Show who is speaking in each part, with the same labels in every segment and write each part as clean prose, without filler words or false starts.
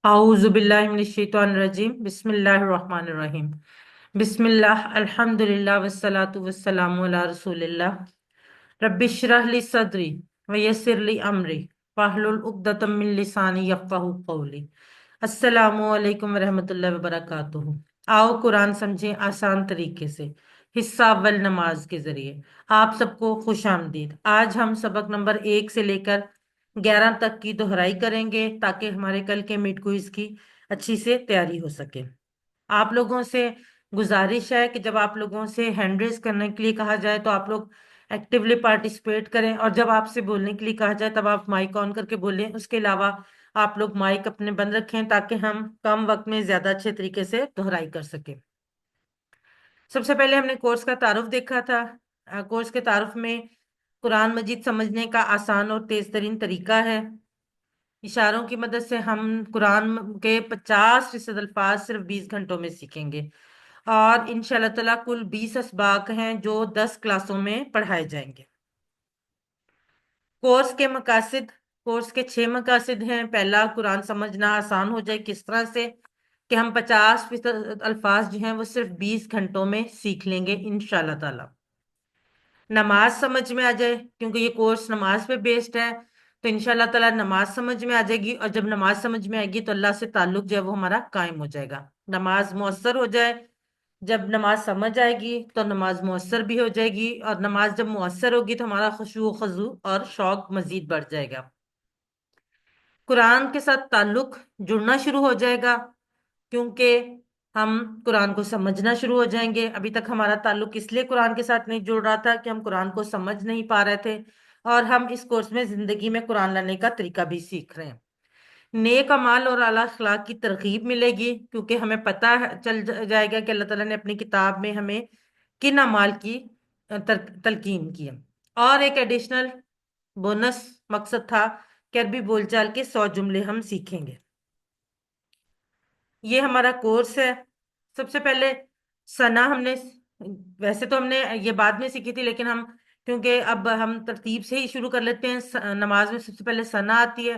Speaker 1: أعوذ بالله من الشيطان الرجيم بسم الله الرحمن الرحيم بسم الله الحمد لله والصلاة والسلام على رسول الله رب اشرح لي صدري ويسر لي أمري واحلل عقدة من لساني يفقهوا قولي السلام علیکم ورحمۃ اللہ وبرکاتہ۔ آؤ قرآن سمجھیں آسان طریقے سے، حصہ اول نماز کے ذریعے۔ آپ سب کو خوش آمدید۔ آج ہم سبق نمبر 1 سے لے کر 11 تک کی دہرائی کریں گے تاکہ ہمارے کل کے مڈ کوئز کی اچھی سے تیاری ہو سکے۔ آپ لوگوں سے گزارش ہے کہ جب آپ لوگوں سے ہینڈ ریز کرنے کے لیے کہا جائے تو آپ لوگ ایکٹیولی پارٹیسپیٹ کریں، اور جب آپ سے بولنے کے لیے کہا جائے تب آپ مائک آن کر کے بولیں۔ اس کے علاوہ آپ لوگ مائک اپنے بند رکھیں تاکہ ہم کم وقت میں زیادہ اچھے طریقے سے دہرائی کر سکیں۔ سب سے پہلے ہم نے کورس کا تعارف دیکھا تھا۔ کورس کے تعارف میں قرآن مجید سمجھنے کا آسان اور تیز ترین طریقہ ہے۔ اشاروں کی مدد سے ہم قرآن کے 50% الفاظ صرف 20 گھنٹوں میں سیکھیں گے، اور انشاءاللہ تعالیٰ کل 20 اسباق ہیں جو 10 کلاسوں میں پڑھائے جائیں گے۔ کورس کے مقاصد، کورس کے 6 مقاصد ہیں۔ پہلا، قرآن سمجھنا آسان ہو جائے۔ کس طرح سے؟ کہ ہم 50% الفاظ جو ہیں وہ صرف 20 گھنٹوں میں سیکھ لیں گے انشاءاللہ تعالیٰ۔ نماز سمجھ میں آ جائے، کیونکہ یہ کورس نماز پہ بیسڈ ہے، تو انشاءاللہ تعالیٰ نماز سمجھ میں آ جائے گی، اور جب نماز سمجھ میں آئے گی تو اللہ سے تعلق جو ہے وہ ہمارا قائم ہو جائے گا۔ نماز مؤثر ہو جائے، جب نماز سمجھ آئے گی تو نماز مؤثر بھی ہو جائے گی، اور نماز جب مؤثر ہوگی تو ہمارا خشوع و خضوع اور شوق مزید بڑھ جائے گا۔ قرآن کے ساتھ تعلق جڑنا شروع ہو جائے گا، کیونکہ ہم قرآن کو سمجھنا شروع ہو جائیں گے۔ ابھی تک ہمارا تعلق اس لیے قرآن کے ساتھ نہیں جڑ رہا تھا کہ ہم قرآن کو سمجھ نہیں پا رہے تھے، اور ہم اس کورس میں زندگی میں قرآن لانے کا طریقہ بھی سیکھ رہے ہیں۔ نیک اعمال اور اعلیٰ اخلاق کی ترغیب ملے گی، کیونکہ ہمیں پتہ چل جائے گا کہ اللہ تعالیٰ نے اپنی کتاب میں ہمیں کن اعمال کی تلقین کی ہے۔ اور ایک ایڈیشنل بونس مقصد تھا کہ عربی بول چال کے 100 جملے ہم سیکھیں گے۔ یہ ہمارا کورس ہے۔ سب سے پہلے ثنا ہم نے، ویسے تو ہم نے یہ بعد میں سیکھی تھی، لیکن ہم کیونکہ اب ہم ترتیب سے ہی شروع کر لیتے ہیں۔ نماز میں سب سے پہلے ثنا آتی ہے،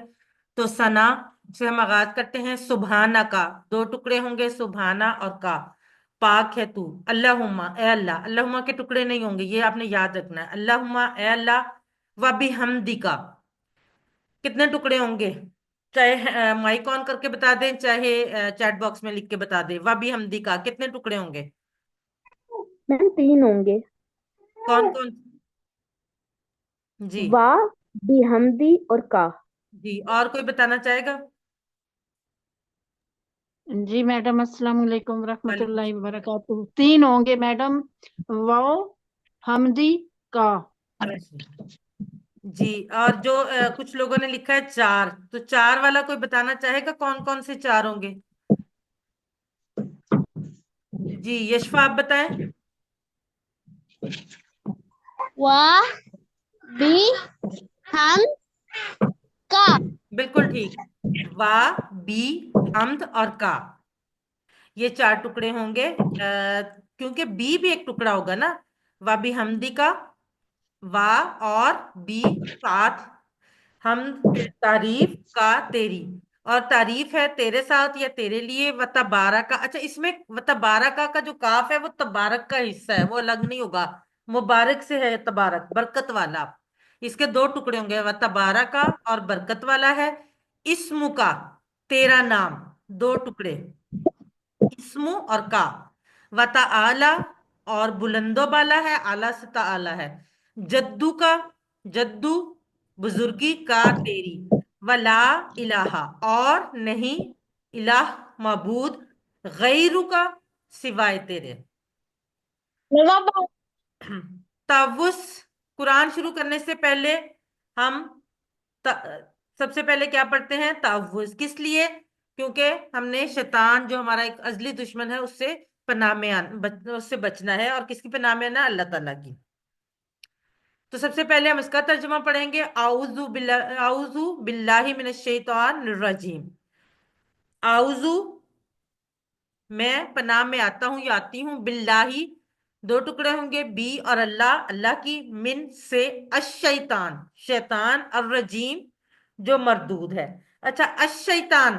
Speaker 1: تو ثنا سے ہم آغاز کرتے ہیں۔ سبحانہ کا 2 ٹکڑے ہوں گے، سبحانہ اور کا۔ پاک ہے تو، اللہم اے اللہ، اللہم کے ٹکڑے نہیں ہوں گے، یہ آپ نے یاد رکھنا ہے۔ اللہم اے اللہ، وبحمدک کتنے ٹکڑے ہوں گے؟ چاہے مائک آن کر کے بتا دیں، چاہے چیٹ باکس میں لکھ کے بتا دیں۔ وبحمدک کتنے ٹکڑے ہوں گے؟
Speaker 2: میم 3 ہوں گے۔
Speaker 1: کون کون؟ جی
Speaker 2: وا، بحمدی اور کا۔
Speaker 1: جی، اور کوئی بتانا چاہے گا؟
Speaker 3: جی میڈم، السلام علیکم ورحمۃ
Speaker 1: وعلیکم
Speaker 3: اللہ وبرکاتہ۔ 3 ہوں گے میڈم، واو، حمدی، کا۔
Speaker 1: السلام۔ جی، اور جو کچھ لوگوں نے لکھا ہے 4، تو 4 والا کوئی بتانا چاہے گا کون کون سے 4 ہوں گے؟ جی یشفا آپ بتائیں۔
Speaker 4: وا، بی، ہم، کا۔
Speaker 1: بالکل ٹھیک، وا، بی، حمد اور کا، یہ 4 ٹکڑے ہوں گے۔ کیونکہ بی بھی ایک ٹکڑا ہوگا نا، وا بھی حمدی کا، وا اور بی ساتھ، حمد تعریف کا تیری، اور تعریف ہے تیرے ساتھ یا تیرے لیے، و تبارک کا۔ اچھا، اس میں و تبارک کا جو کاف ہے وہ تبارک کا حصہ ہے، وہ الگ نہیں ہوگا، مبارک سے ہے تبارک، برکت والا۔ اس کے 2 ٹکڑے ہوں گے، و تبارک کا اور برکت والا ہے۔ اسم کا، تیرا نام، 2 ٹکڑے، اسم اور کا۔ و تعالی، اور بلند و بالا ہے، اعلیٰ سے تعالی ہے۔ جدو کا، جدو بزرگی کا تیری۔ ولا الہ، اور نہیں الہ معبود، غیرو کا سوائے تیرے۔ تعوذ، قرآن شروع کرنے سے پہلے ہم سب سے پہلے کیا پڑھتے ہیں؟ تعوذ۔ کس لیے؟ کیونکہ ہم نے شیطان جو ہمارا ایک ازلی دشمن ہے اس سے پناہ میں اس سے بچنا ہے، اور کس کی پناہ میں آنا؟ اللہ تعالیٰ کی۔ تو سب سے پہلے ہم اس کا ترجمہ پڑھیں گے، اعوذ باللہ من الشیطان الرجیم۔ اعوذ، میں پناہ میں آتا ہوں یا آتی ہوں، باللہ، 2 ٹکڑے ہوں گے، بی اور اللہ، اللہ کی، من سے، الشیطان شیطان، الرجیم جو مردود ہے۔ اچھا، الشیطان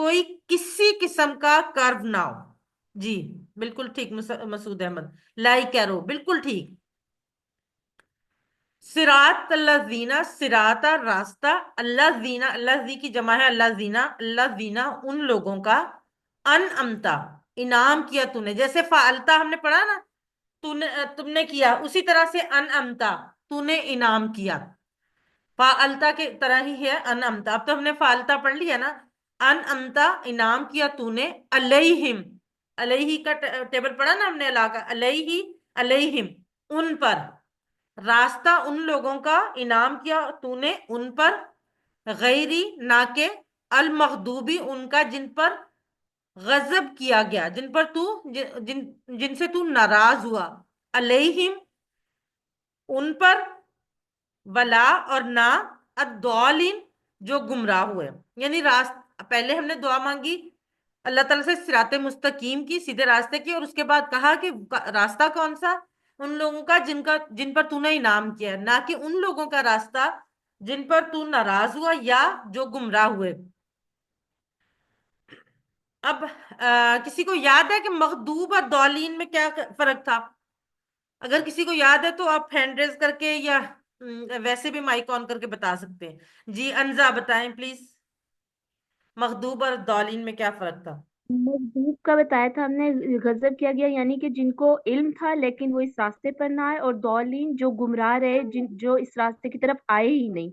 Speaker 1: کوئی کسی قسم کا کرو نہ ہو. جی بالکل ٹھیک مسعود احمد، لائک کرو، بالکل ٹھیک. صراط اللہ زینا، صراطہ راستہ، اللہ زینا، اللہ زی کی جمع ہے اللہ زینا، اللہ زینا ان لوگوں کا، ان امتا انعام کیا تو نے. جیسے فعلتا ہم نے پڑھا نا، تم نے کیا، اسی طرح سے ان امتا تو نے انعام کیا. فعلتا کے طرح ہی ہے ان امتا. اب تو ہم نے فعلتا پڑھ لیا نا. ان امتا انعام کیا تو نے، علیہم، علیہ کا ٹیبل پڑھا نا ہم نے، علاقہ علیہ، علیہم ان پر، راستہ ان لوگوں کا انعام کیا تو نے ان پر، غیری نہ کہ، المغضوبی ان کا جن پر غضب کیا گیا، جن پر تو جن سے تو ناراض ہوا، علیہم ان پر، ولا اور نہ، الضالین جو گمراہ ہوئے. یعنی پہلے ہم نے دعا مانگی اللہ تعالیٰ سے صراط مستقیم کی، سیدھے راستے کی، اور اس کے بعد کہا کہ راستہ کون سا، ان لوگوں کا جن پر تو نے انعام کیا، نہ کہ ان لوگوں کا راستہ جن پر تو ناراض ہوا یا جو گمراہ ہوئے. اب کسی کو یاد ہے کہ مغضوب اور ضالین میں کیا فرق تھا؟ اگر کسی کو یاد ہے تو آپ ہینڈ ریز کر کے یا ویسے بھی مائک آن کر کے بتا سکتے ہیں. جی انزا بتائیں پلیز، مغضوب اور ضالین میں کیا فرق تھا؟
Speaker 5: مغضوب کا بتایا تھا ہم نے، غضب کیا گیا یعنی کہ جن کو علم تھا لیکن وہ اس راستے پر نہ آئے، اور ضالین جو گمراہ رہے، جو اس راستے کی طرف آئے ہی نہیں،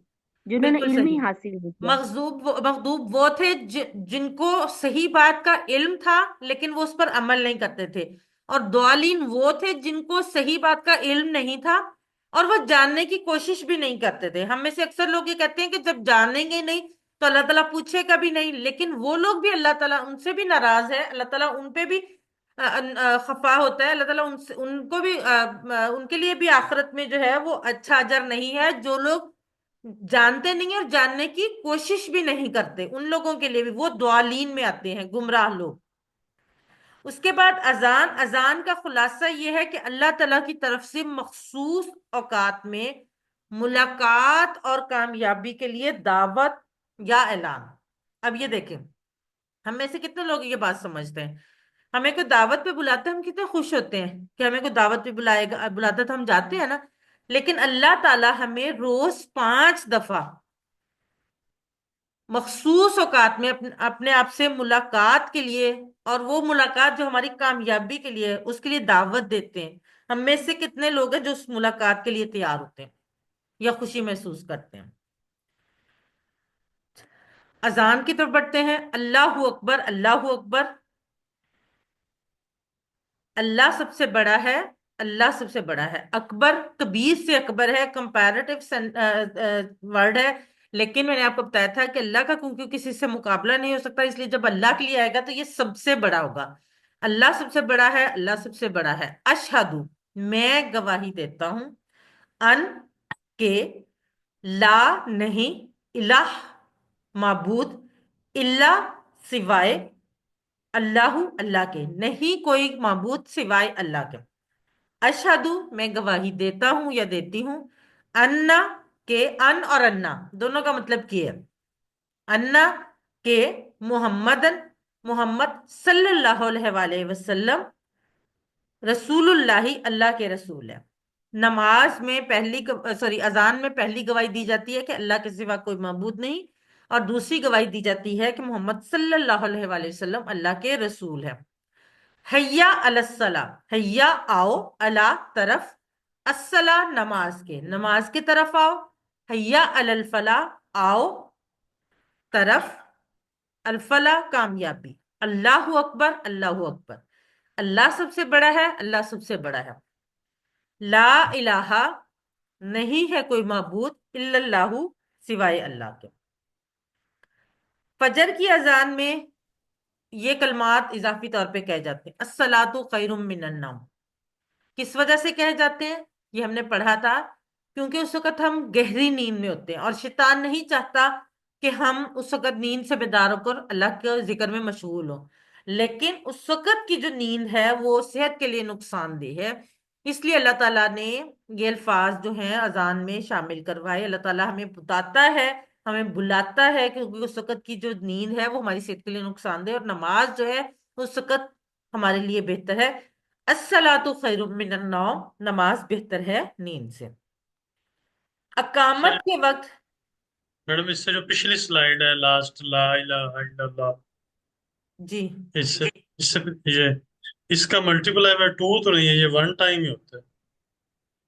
Speaker 5: جنہوں نے
Speaker 1: بالکل
Speaker 5: علم ہی
Speaker 1: صحیح.
Speaker 5: حاصل نہیں کیا.
Speaker 1: مغضوب وہ تھے جن کو صحیح بات کا علم تھا لیکن وہ اس پر عمل نہیں کرتے تھے، اور ضالین وہ تھے جن کو صحیح بات کا علم نہیں تھا اور وہ جاننے کی کوشش بھی نہیں کرتے تھے. ہم میں سے اکثر لوگ یہ کہتے ہیں کہ جب جانیں گے نہیں تو اللہ تعالیٰ پوچھے گا بھی نہیں، لیکن وہ لوگ بھی اللہ تعالیٰ ان سے بھی ناراض ہے، اللہ تعالیٰ ان پہ بھی خفا ہوتا ہے. اللہ تعالیٰ ان کو بھی ان کے لیے بھی آخرت میں جو ہے وہ اچھا اجر نہیں ہے. جو لوگ جانتے نہیں اور جاننے کی کوشش بھی نہیں کرتے، ان لوگوں کے لیے بھی وہ ضالین میں آتے ہیں، گمراہ لوگ. اس کے بعد اذان کا خلاصہ یہ ہے کہ اللہ تعالیٰ کی طرف سے مخصوص اوقات میں ملاقات اور کامیابی کے لیے دعوت یا اعلان. اب یہ دیکھیں، ہم میں سے کتنے لوگ یہ بات سمجھتے ہیں، ہمیں کوئی دعوت پہ بلاتے ہیں ہم کتنے خوش ہوتے ہیں کہ ہمیں کوئی دعوت پہ بلاتا تو ہم جاتے ہیں نا. لیکن اللہ تعالیٰ ہمیں روز 5 دفعہ مخصوص اوقات میں اپنے آپ سے ملاقات کے لیے، اور وہ ملاقات جو ہماری کامیابی کے لیے، اس کے لیے دعوت دیتے ہیں. ہم میں سے کتنے لوگ ہیں جو اس ملاقات کے لیے تیار ہوتے ہیں یا خوشی محسوس کرتے ہیں؟ اذان کی طرف بڑھتے ہیں. اللہ اکبر، اللہ اکبر، اللہ سب سے بڑا ہے، اللہ سب سے بڑا ہے. اکبر کبیر سے اکبر ہے، کمپیریٹیو ورڈ ہے، لیکن میں نے آپ کو بتایا تھا کہ اللہ کا کیونکہ کسی سے مقابلہ نہیں ہو سکتا، اس لیے جب اللہ کے لیے آئے گا تو یہ سب سے بڑا ہوگا. اللہ سب سے بڑا ہے، اللہ سب سے بڑا ہے. اشہدو میں گواہی دیتا ہوں، ان کے، لا نہیں، الہ معبود، الا سوائے، اللہ اللہ کے، نہیں کوئی معبود سوائے اللہ کے. اشہدو میں گواہی دیتا ہوں یا دیتی ہوں، انا کے، ان اور انا دونوں کا مطلب کیا ہے. انا کے محمد صلی اللہ علیہ وآلہ وسلم رسول اللہ، اللہ کے رسول ہے. نماز میں اذان میں پہلی گواہی دی جاتی ہے کہ اللہ کے سوا کوئی معبود نہیں، اور دوسری گواہی دی جاتی ہے کہ محمد صلی اللہ علیہ وآلہ وسلم اللہ کے رسول ہے. حیا علی الصلاۃ، حیا آؤ، اللہ طرف، الصلاۃ نماز کے، نماز کی طرف آؤ. حیا علی الفلاح، آؤ طرف، الفلاح کامیابی. اللہ اکبر، اللہ اکبر، اللہ سب سے بڑا ہے، اللہ سب سے بڑا ہے. لا الہ نہیں ہے کوئی معبود، الا اللہ سوائے اللہ کے. فجر کی اذان میں یہ کلمات اضافی طور پہ کہے جاتے ہیں. الصلاۃ خیر من النوم. کس وجہ سے کہے جاتے ہیں؟ یہ ہم نے پڑھا تھا، کیونکہ اس وقت ہم گہری نیند میں ہوتے ہیں اور شیطان نہیں چاہتا کہ ہم اس وقت نیند سے بیدار ہو کر اللہ کے ذکر میں مشغول ہوں. لیکن اس وقت کی جو نیند ہے وہ صحت کے لیے نقصان دہ ہے، اس لیے اللہ تعالیٰ نے یہ الفاظ جو ہیں اذان میں شامل کروائے. اللہ تعالیٰ ہمیں بتاتا ہے ہمیں بلاتا ہے، کیونکہ اس وقت کی جو نیند ہے وہ ہماری صحت کے لیے نقصان دہ، اور نماز جو ہے اس وقت ہمارے لیے بہتر ہے۔ الصلاۃ خیر من النوم، نماز بہتر ہے نیند سے۔ اقامت کے وقت،
Speaker 6: میڈم اس سے جو پچھلی سلائیڈ ہے لاسٹ، لا الہ الا اللہ،
Speaker 1: جی
Speaker 6: اس سے یہ اس کا ملٹیپلائی بائی 2 تو نہیں ہے، یہ 1 ٹائم ہی ہوتا ہے؟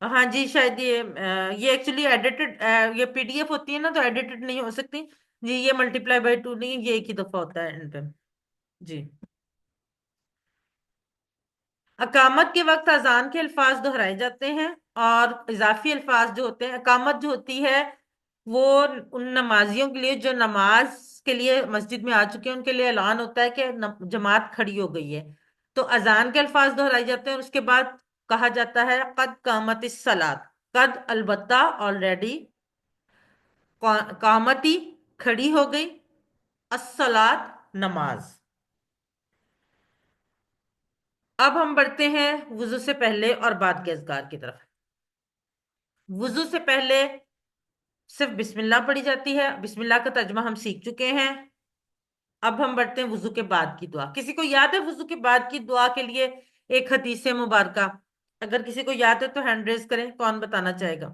Speaker 1: ہاں جی شاید یہ ایکچولی ایڈیٹڈ، یہ پی ڈی ایف ہوتی ہے نا تو ایڈیٹڈ نہیں ہو سکتی جی، یہ ملٹیپلائی بائی 2 نہیں، یہ ایک ہی دفعہ ہوتا ہے اینڈ پہ جی۔ اقامت کے وقت اذان کے الفاظ دہرائے جاتے ہیں، اور اضافی الفاظ جو ہوتے ہیں، اقامت جو ہوتی ہے وہ ان نمازیوں کے لیے جو نماز کے لیے مسجد میں آ چکے ہیں، ان کے لیے اعلان ہوتا ہے کہ جماعت کھڑی ہو گئی ہے، تو اذان کے الفاظ دہرائے جاتے ہیں، اور اس کے بعد کہا جاتا ہے قد قامت الصلاۃ، قد البتہ آلریڈی، قامتی کھڑی ہو گئی، الصلاۃ نماز۔ اب ہم بڑھتے ہیں وضو سے پہلے اور بعد کے اذکار کی طرف۔ وضو سے پہلے صرف بسم اللہ پڑھی جاتی ہے، بسم اللہ کا ترجمہ ہم سیکھ چکے ہیں۔ اب ہم بڑھتے ہیں وضو کے بعد کی دعا۔ کسی کو یاد ہے وضو کے بعد کی دعا کے لیے ایک حدیث مبارکہ؟ اگر کسی کو یاد ہے تو ہینڈ ریز کریں، کون بتانا چاہے گا؟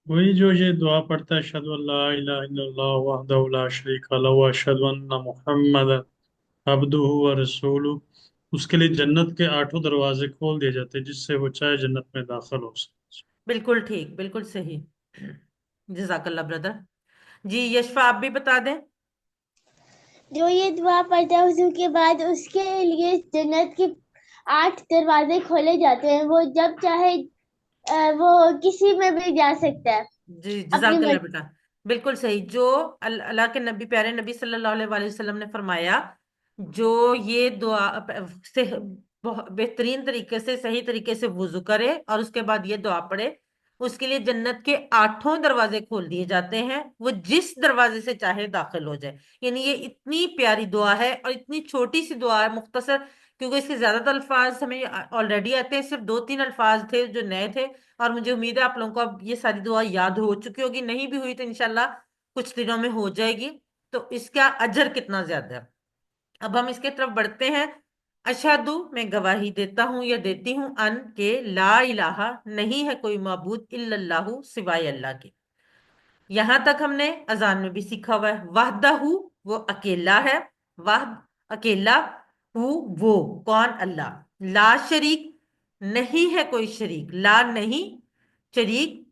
Speaker 6: وہی جو یہ دعا پڑھتا ہے، اشہد ان لا الہ الا اللہ وحدہ لا شریک لہ واشہد ان محمد عبدہ ورسولہ، اس کے لیے جنت کے 8 دروازے کھول دیے جاتے ہیں، جس سے وہ چاہے جنت میں داخل ہو سکے۔
Speaker 1: بالکل ٹھیک، بالکل صحیح، جزاک اللہ برادر۔ جی یشفا آپ بھی بتا دیں۔
Speaker 4: جو یہ دعا پڑھتا ہے وضو کے بعد، اس کے لیے جنت کے 8 دروازے کھولے جاتے ہیں، وہ جب چاہے وہ کسی میں بھی جا سکتا ہے
Speaker 1: جی
Speaker 4: اپنی
Speaker 1: جزاک اللہ
Speaker 4: مرضی۔
Speaker 1: بیٹا، بالکل صحیح۔ جو اللہ کے نبی، پیارے نبی صلی اللہ علیہ وآلہ وسلم نے فرمایا، جو یہ دعا سے بہترین طریقے سے، صحیح طریقے سے وضو کرے اور اس کے بعد یہ دعا پڑھے، اس کے لیے جنت کے 8 دروازے کھول دیے جاتے ہیں، وہ جس دروازے سے چاہے داخل ہو جائے۔ یعنی یہ اتنی پیاری دعا ہے اور اتنی چھوٹی سی دعا ہے، مختصر، کیونکہ اس کے زیادہ تر الفاظ ہمیں آلریڈی آتے ہیں، صرف 2-3 الفاظ تھے جو نئے تھے، اور مجھے امید ہے آپ لوگوں کو اب یہ ساری دعا یاد ہو چکی ہوگی، نہیں بھی ہوئی تو انشاءاللہ کچھ دنوں میں ہو جائے گی۔ تو اس کا اجر کتنا زیادہ ہے۔ اب ہم اس کے طرف بڑھتے ہیں۔ اشہدو، میں گواہی دیتا ہوں یا دیتی ہوں، ان کہ لا الہ، نہیں ہے کوئی معبود، الا اللہ، سوائے اللہ کے۔ یہاں تک ہم نے اذان میں بھی سیکھا ہوا ہے۔ وحدہ، وہ اکیلا ہے، وحد اکیلا، وہ کون؟ اللہ۔ لا شریک، نہیں ہے کوئی شریک، لا نہیں، شریک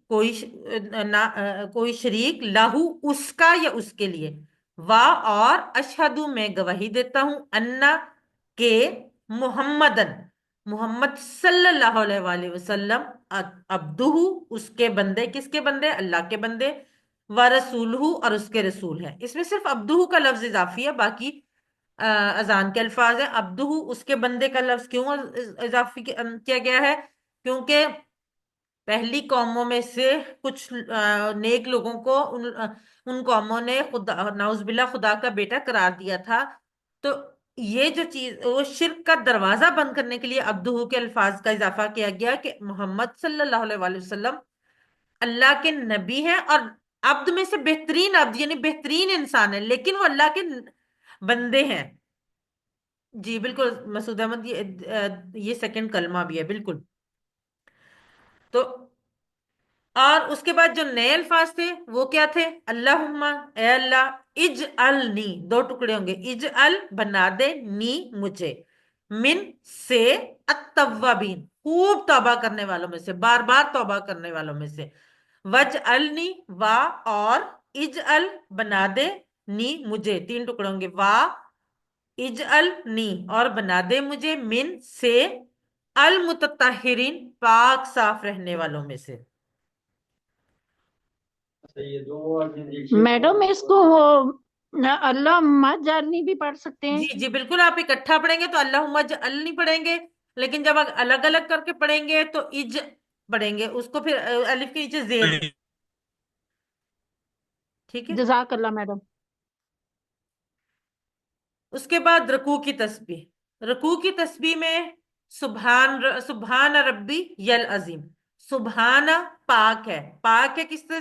Speaker 1: کوئی شریک، لہو، اس کا یا اس کے لیے، اور اشہدو، میں گواہی دیتا ہوں، انا، کہ محمدن، محمد صلی اللہ علیہ وآلہ وسلم، عبدہ، اس کے بندے، کس کے بندے؟ اللہ کے بندے، ورسولہ، اور اس کے رسول ہیں۔ اس میں صرف عبدہ کا لفظ اضافی ہے، باقی اذان کے الفاظ ہیں۔ عبدہ، اس کے بندے کا لفظ کیوں اضافی کیا گیا ہے؟ کیونکہ پہلی قوموں میں سے کچھ نیک لوگوں کو ان قوموں نے خدا، نعوذ باللہ، خدا کا بیٹا قرار دیا تھا، تو یہ جو چیز، وہ شرک کا دروازہ بند کرنے کے لیے عبدہ کے الفاظ کا اضافہ کیا گیا کہ محمد صلی اللہ علیہ وآلہ وسلم اللہ کے نبی ہیں، اور عبد میں سے بہترین عبد، یعنی بہترین انسان ہے، لیکن وہ اللہ کے بندے ہیں۔ جی بالکل مسعود احمد، یہ سیکنڈ کلمہ بھی ہے، بالکل۔ تو اور اس کے بعد جو نئے الفاظ تھے وہ کیا تھے؟ اللہم، اے اللہ، اجعلنی، 2 ٹکڑے ہوں گے، اجعل، بنا دے، نی، مجھے، من، سے، التوابین، خوب توبہ کرنے والوں میں سے، بار بار توبہ کرنے والوں میں سے، وجعلنی، اور اجعل، بنا دے، نی، مجھے، 3 ٹکڑے ہوں گے، اجعلنی، اور بنا دے مجھے، من، سے، المتطہرین، پاک صاف رہنے والوں میں سے۔
Speaker 3: میڈم اس کو اللہ مت جاننی بھی پڑھ سکتے ہیں؟
Speaker 1: جی جی بالکل، آپ اکٹھا پڑھیں گے تو اللہم اجعل نہیں پڑھیں گے، لیکن جب الگ الگ کر کے پڑھیں گے تو پڑھیں گے، اس کو پھر الف کے نیچے زیر، ٹھیک ہے۔
Speaker 3: جزاک اللہ میڈم۔
Speaker 1: اس کے بعد رکوع کی تسبیح۔ رکوع کی تسبیح میں سبحان ربی یل عظیم، سبحان پاک ہے، پاک ہے کس سے؟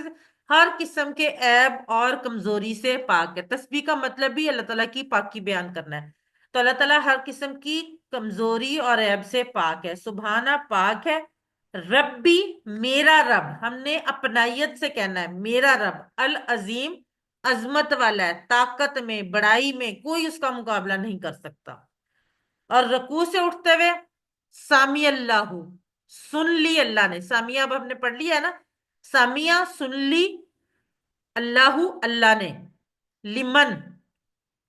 Speaker 1: ہر قسم کے عیب اور کمزوری سے پاک ہے. تسبیح کا مطلب بھی اللہ تعالیٰ کی پاکی بیان کرنا ہے. تو اللہ تعالیٰ ہر قسم کی کمزوری اور عیب سے پاک ہے. سبحانہ پاک ہے. ربی میرا رب، ہم نے اپنائیت سے کہنا ہے میرا رب. العظیم عظمت والا ہے، طاقت میں بڑائی میں کوئی اس کا مقابلہ نہیں کر سکتا. اور رکوع سے اٹھتے ہوئے سامی اللہ، سن لی اللہ نے. سامیہ اب ہم نے پڑھ لیا ہے نا. سامیہ سن لی اللہ اللہ نے. لمن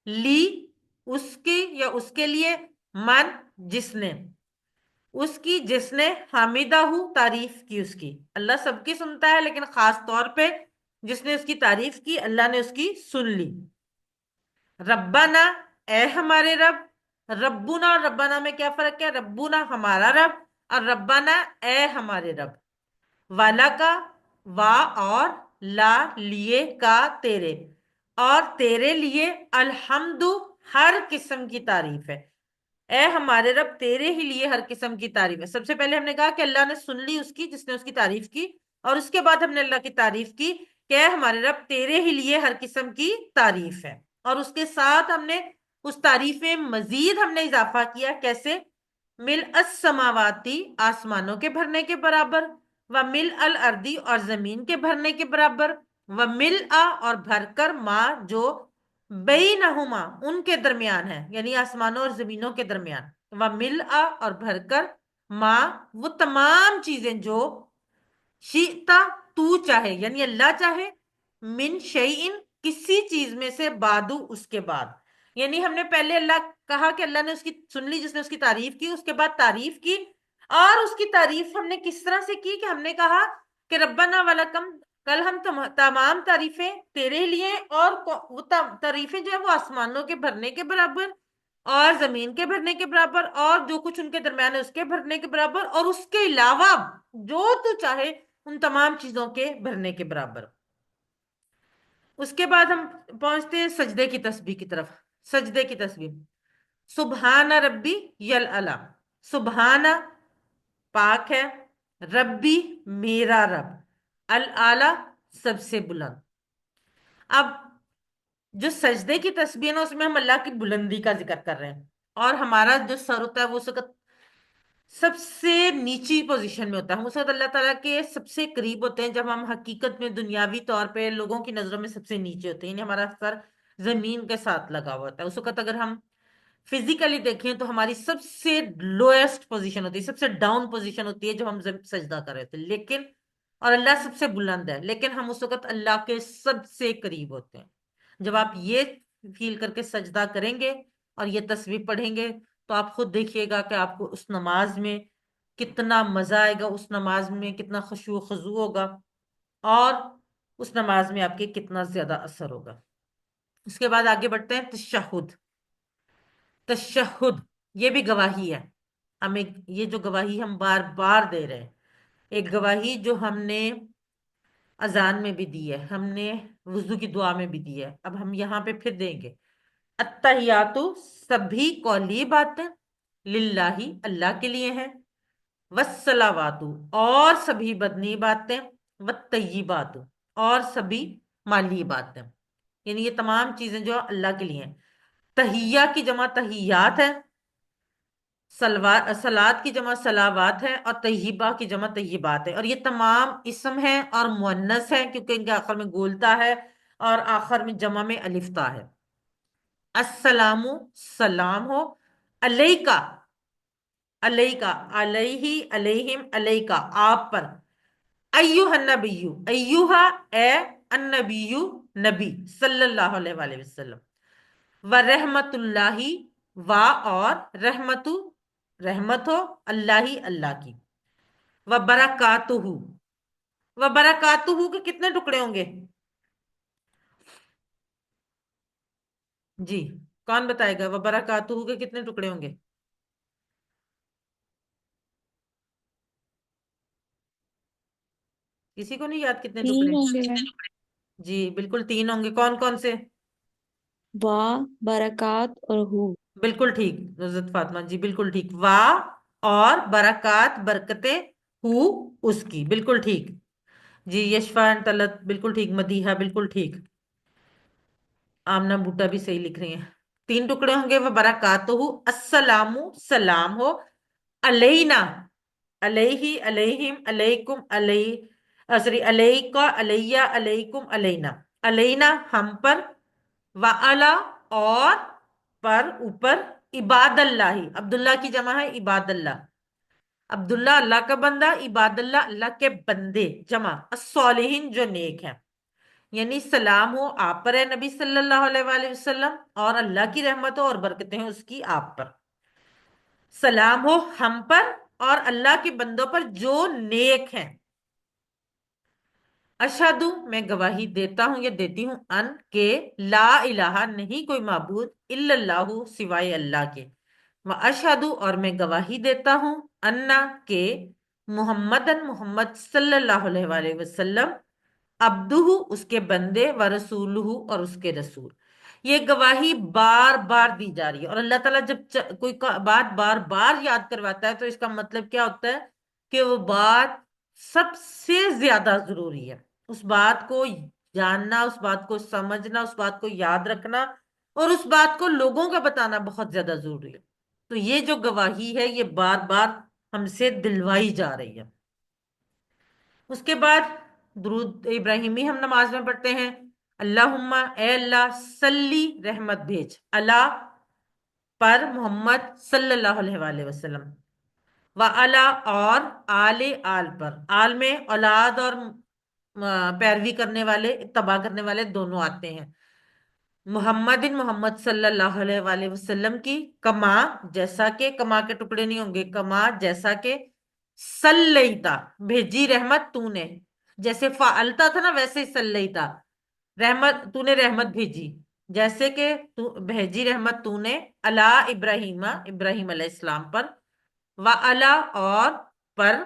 Speaker 1: لی اس کی یا اس کے لیے، من جس نے، اس کی جس نے، حامدہ تعریف کی اس کی. اللہ سب کی سنتا ہے لیکن خاص طور پہ جس نے اس کی تعریف کی اللہ نے اس کی سن لی. ربنا اے ہمارے رب. ربنا اور ربنا میں کیا فرق ہے؟ ربنا ہمارا رب اور ربنا اے ہمارے رب. والا کا وا اور لا لیے کا تیرے، اور تیرے لیے الحمد ہر قسم کی تعریف ہے. اے ہمارے رب تیرے ہی لیے ہر قسم کی تعریف ہے. سب سے پہلے ہم نے کہا کہ اللہ نے سن لی اس کی جس نے اس کی تعریف کی، اور اس کے بعد ہم نے اللہ کی تعریف کی کہ اے ہمارے رب تیرے ہی لیے ہر قسم کی تعریف ہے. اور اس کے ساتھ ہم نے اس تعریف میں مزید ہم نے اضافہ کیا. کیسے؟ مل السماواتی آسمانوں کے بھرنے کے برابر، و مل الارضی اور زمین کے بھرنے کے برابر، و مل اور بھر کر ماں جو بینہما ان کے درمیان ہے، یعنی آسمانوں اور زمینوں کے درمیان. و مل اور بھر کر ماں وہ تمام چیزیں جو شیتا تو چاہے، یعنی اللہ چاہے، من شیئن کسی چیز میں سے، بادو اس کے بعد. یعنی ہم نے پہلے اللہ کہا کہ اللہ نے اس کی سن لی جس نے اس کی تعریف کی، اس کے بعد تعریف کی. اور اس کی تعریف ہم نے کس طرح سے کی کہ ہم نے کہا کہ ربنا ولکم، کل ہم تمام تعریفیں تیرے لیے، اور وہ تعریفیں جو ہیں وہ آسمانوں کے بھرنے کے برابر اور زمین کے بھرنے کے برابر اور جو کچھ ان کے درمیان ہے اس کے بھرنے کے برابر، اور اس کے علاوہ جو تو چاہے ان تمام چیزوں کے بھرنے کے برابر. اس کے بعد ہم پہنچتے ہیں سجدے کی تسبیح کی طرف. سجدے کی تسبیح سبحان ربی یلعلا. سبحان پاک ہے، ربی میرا رب، العلا سب سے بلند. اب جو سجدے کی تسبیح ہے نا اس میں ہم اللہ کی بلندی کا ذکر کر رہے ہیں، اور ہمارا جو سر ہوتا ہے وہ اس وقت سب سے نیچی پوزیشن میں ہوتا ہے. ہم اس وقت اللہ تعالیٰ کے سب سے قریب ہوتے ہیں جب ہم حقیقت میں دنیاوی طور پہ لوگوں کی نظروں میں سب سے نیچے ہوتے ہیں، یعنی ہمارا سر زمین کے ساتھ لگا ہوا ہوتا ہے. اس وقت اگر ہم فزیکلی دیکھیں تو ہماری سب سے لوئسٹ پوزیشن ہوتی ہے، سب سے ڈاؤن پوزیشن ہوتی ہے جب ہم سجدہ کر رہے تھے. لیکن اور اللہ سب سے بلند ہے، لیکن ہم اس وقت اللہ کے سب سے قریب ہوتے ہیں. جب آپ یہ فیل کر کے سجدہ کریں گے اور یہ تسبیح پڑھیں گے تو آپ خود دیکھیے گا کہ آپ کو اس نماز میں کتنا مزہ آئے گا، اس نماز میں کتنا خشوع و خضوع ہوگا، اور اس نماز میں آپ کے کتنا زیادہ اثر ہوگا. اس کے بعد آگے بڑھتے ہیں تشہد. تشہد یہ بھی گواہی ہے. ہمیں یہ جو گواہی ہم بار بار دے رہے ہیں، ایک گواہی جو ہم نے اذان میں بھی دی ہے، ہم نے وضو کی دعا میں بھی دی ہے، اب ہم یہاں پہ پھر دیں گے. التحیات سبھی قولی باتیں للہ اللہ کے لیے ہیں، والصلوات اور سبھی بدنی باتیں، والطیبات اور سبھی مالی باتیں، یعنی یہ تمام چیزیں جو اللہ کے لیے ہیں. تحیہ کی جمع تحیات ہے، صلوات کی جمع صلاوات ہے، اور طیبہ کی جمع طیبات ہے. اور یہ تمام اسم ہیں اور مؤنث ہیں کیونکہ ان کے آخر میں گولتا ہے اور آخر میں جمع میں الف تا ہے. السلام سلام ہو، علیکا علیکا علیہ علیہم علیکا آپ پر، ایوہ النبی ایوہ اے النبی نبی صلی اللہ علیہ وآلہ وسلم، ورحمت اللہ و اور رحمت ہو اللہ اللہ کی، وبرکاتہ وبرکاتہ کے کتنے ٹکڑے ہوں گے؟ جی کون بتائے گا وبرکاتہ کے کتنے ٹکڑے ہوں گے؟ کسی کو نہیں یاد کتنے ٹکڑے؟
Speaker 2: 3 ہوں گے میم.
Speaker 1: جی بالکل 3 ہوں گے. کون کون سے؟
Speaker 2: وا، برکات اور ہو.
Speaker 1: بالکل ٹھیک نصرت فاطمہ جی، بالکل ٹھیک. وا اور برکات برکتیں، ہو اس کی، بالکل ٹھیک. جی یشفا طلت بالکل ٹھیک، مدیحہ بالکل ٹھیک، آمنہ بوٹا بھی صحیح لکھ رہی ہیں۔ 3 ٹکڑے ہوں گے، وہ برکاتہ، السلام، سلام ہو، علینا، علیہ، علیہم، علیکم، علیہ، سوری، علیکا، علیہ، علیکم، علینا، علینا ہم پر، وعلا اور، پر اوپر، عباد اللہ، عبداللہ کی جمع ہے عباد اللہ، عبداللہ اللہ کا بندہ، عباد اللہ اللہ کے بندے جمع، الصالحین جو نیک ہیں، یعنی سلام ہو آپ پر ہے نبی صلی اللہ علیہ وآلہ وسلم، اور اللہ کی رحمت ہو اور برکتیں ہیں اس کی آپ پر، سلام ہو ہم پر اور اللہ کے بندوں پر جو نیک ہیں، اشہدو میں گواہی دیتا ہوں یا دیتی ہوں، ان کہ لا الہ نہیں کوئی معبود الا اللہ سوائے اللہ کے، واشہدو اور میں گواہی دیتا ہوں، انا کہ محمدن محمد صلی اللہ علیہ وآلہ وسلم، عبدہ اس کے بندے، ورسولہ اور اس کے رسول۔ یہ گواہی بار بار دی جا رہی ہے، اور اللہ تعالیٰ جب کوئی بات بار بار یاد کرواتا ہے تو اس کا مطلب کیا ہوتا ہے کہ وہ بات سب سے زیادہ ضروری ہے، اس بات کو جاننا، اس بات کو سمجھنا، اس بات کو یاد رکھنا، اور اس بات کو لوگوں کا بتانا بہت زیادہ ضروری ہے۔ تو یہ جو گواہی ہے یہ بار بار ہم سے دلوائی جا رہی ہے۔ اس کے بعد درود ابراہیمی ہم نماز میں پڑھتے ہیں، اللہم اے اللہ، صلی رحمت بھیج، اللہ پر محمد صلی اللہ علیہ وآلہ وسلم، وعلا اور آل، آل پر، آل میں اولاد اور پیروی کرنے والے، اتباع کرنے والے دونوں آتے ہیں، محمد محمد صلی اللہ علیہ وآلہ وسلم کی، کما جیسا کہ، کما کے ٹکڑے نہیں ہوں گے، کما جیسا کہ، سلیتا بھیجی رحمت تو نے، جیسے فعلتا تھا نا ویسے ہی سلیتا، رحمت تو نے رحمت بھیجی، جیسے کہ تو بھیجی رحمت تو نے، علی ابراہیم ابراہیم علیہ السلام پر، وعلی اور پر،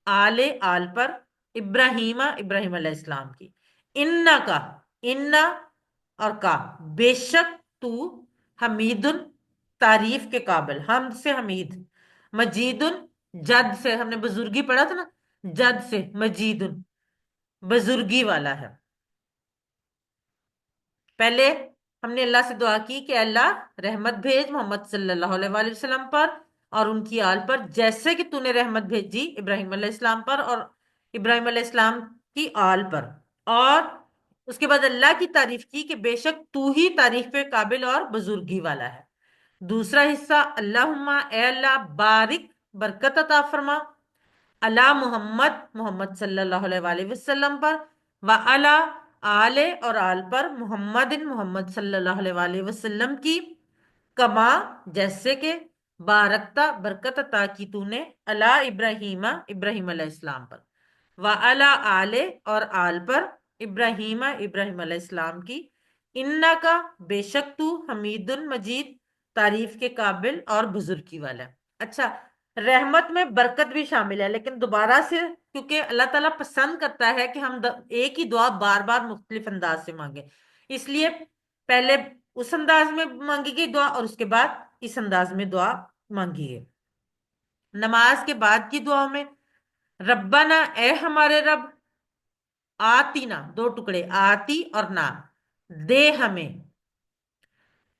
Speaker 1: آل آل پر، ابراہیم ابراہیم علیہ السلام کی، انا کا، انا اور کا، بے شک تو، حمید تعریف کے قابل، حمد سے حمید، مجید جد سے، ہم نے بزرگی پڑھا تھا نا، جد سے، مجید بزرگی والا ہے۔ پہلے ہم نے اللہ سے دعا کی کہ اللہ رحمت بھیج محمد صلی اللہ علیہ وآلہ وسلم پر اور ان کی آل پر، جیسے کہ تو نے رحمت بھیجی ابراہیم علیہ السلام پر اور ابراہیم علیہ السلام کی آل پر، اور اس کے بعد اللہ کی تعریف کی کہ بے شک تو ہی تعریف پہ قابل اور بزرگی والا ہے۔ دوسرا حصہ، اللہم اے اللہ، بارک برکت عطا فرما، علی محمد محمد صلی اللہ علیہ وآلہ وسلم پر، وعلی آل اور آل پر، محمد محمد صلی اللہ علیہ وآلہ وسلم کی، کما جیسے کہ، بارکتا برکت عطا کی تو نے، علی ابراہیم ابراہیم علیہ السلام پر، وعلی آل اور آل پر، ابراہیم ابراہیم علیہ السلام کی، انا کا بے شک تو، حمید مجید تعریف کے قابل اور بزرگی والا ہے۔ اچھا، رحمت میں برکت بھی شامل ہے، لیکن دوبارہ سے کیونکہ اللہ تعالیٰ پسند کرتا ہے کہ ہم ایک ہی دعا بار بار مختلف انداز سے مانگیں، اس لیے پہلے اس انداز میں مانگی گئی دعا اور اس کے بعد اس انداز میں دعا مانگی ہے۔ نماز کے بعد کی دعا میں، ربنا اے ہمارے رب، آتی نا 2 ٹکڑے، آتی اور نا، دے ہمیں،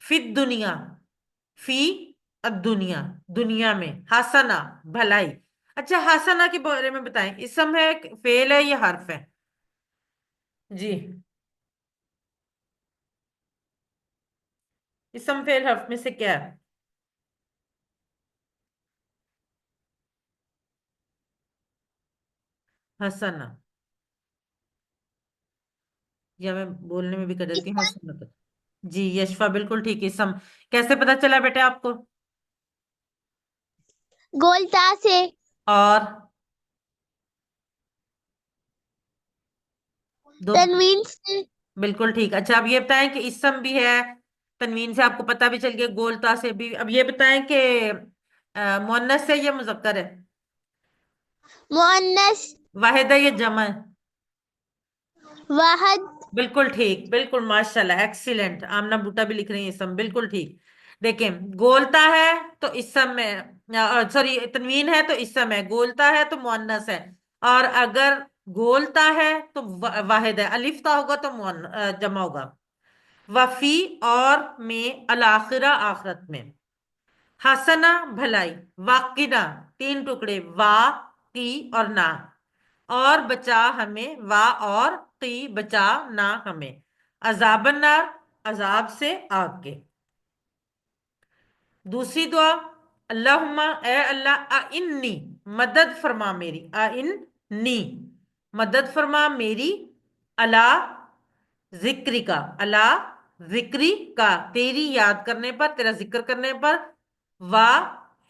Speaker 1: فی دنیا، فی الدنیا دنیا میں، حسنا بھلائی۔ اچھا، حسنا کے بارے میں بتائیں، اسم ہے فعل ہے یا حرف ہے؟ جی، اسم فعل حرف میں سے کیا ہے؟ حسنا، یا میں بولنے میں بھی کر دیتی ہوں حسنا تو۔ جی یشفا بالکل ٹھیک، اسم کیسے پتا چلا بیٹے آپ کو؟
Speaker 4: گولتا سے،
Speaker 1: اور دو،
Speaker 4: تنوین سے،
Speaker 1: بالکل ٹھیک۔ اچھا اب یہ بتائیں کہ اسم بھی ہے، تنوین سے آپ کو پتہ بھی چل گیا، گولتا سے بھی۔ اب یہ بتائیں کہ مؤنث ہے یا مذکر ہے؟
Speaker 4: مؤنث،
Speaker 1: واحد ہے یا جمع ہے؟
Speaker 4: واحد،
Speaker 1: بالکل ٹھیک، بالکل ماشاءاللہ، ایکسیلنٹ، آمنہ بوٹا بھی لکھ رہی ہیں اسم، بالکل ٹھیک۔ دیکھیں، گولتا ہے تو اسم میں، سوری تنوین ہے تو اسم ہے، گولتا ہے تو مؤنث ہے، اور اگر گولتا ہے تو واحد ہے، الف تا ہوگا تو جمع ہوگا. وفی اور میں، الاخرہ آخرت میں. حسنا بھلائی، واقعنا تین ٹکڑے، وا کی اور نہ، اور بچا ہمیں، وا اور کی بچا نہ ہمیں، عذاب النار عذاب سے آگ کے. دوسری دعا، اللہم اے اللہ، انی مدد فرما میری، انی مدد فرما میری، اللہ ذکری کا، اللہ ذکری کا تیری یاد کرنے پر، تیرا ذکر کرنے پر، وا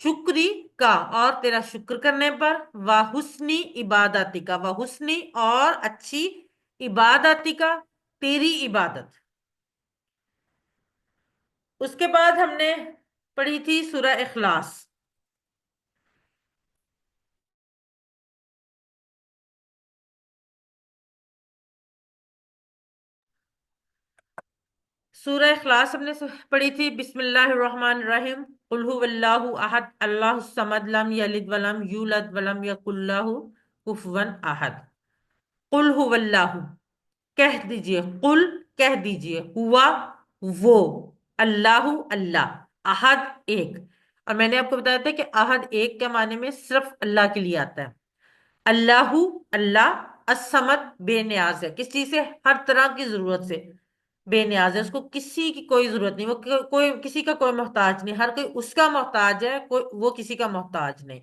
Speaker 1: شکری کا اور تیرا شکر کرنے پر، وا حسنی عبادتی کا، وا حسنی اور اچھی عبادتی کا تیری عبادت. اس کے بعد ہم نے پڑھی تھی سورہ اخلاص. سورہ اخلاص ہم نے پڑھی تھی. بسم اللہ الرحمن الرحیم، قل هو اللہ احد اللہ الصمد لم یلد ولم یولد ولم یکن لہ کفوا احد. قل هو اللہ، کہہ دیجئے، قل کہہ دیجئے، ہوا وہ، اللہ اللہ، احد ایک. اور میں نے آپ کو بتایا تھا کہ احد ایک کے معنی میں صرف اللہ کے لیے آتا ہے. اللہ اللہ، الصمد بے نیاز ہے، کس چیز سے؟ ہر طرح کی ضرورت سے بے نیاز ہے، اس کو کسی کی کوئی ضرورت نہیں، وہ کوئی کسی کا کوئی محتاج نہیں، ہر کوئی اس کا محتاج ہے، کوئی وہ کسی کا محتاج نہیں.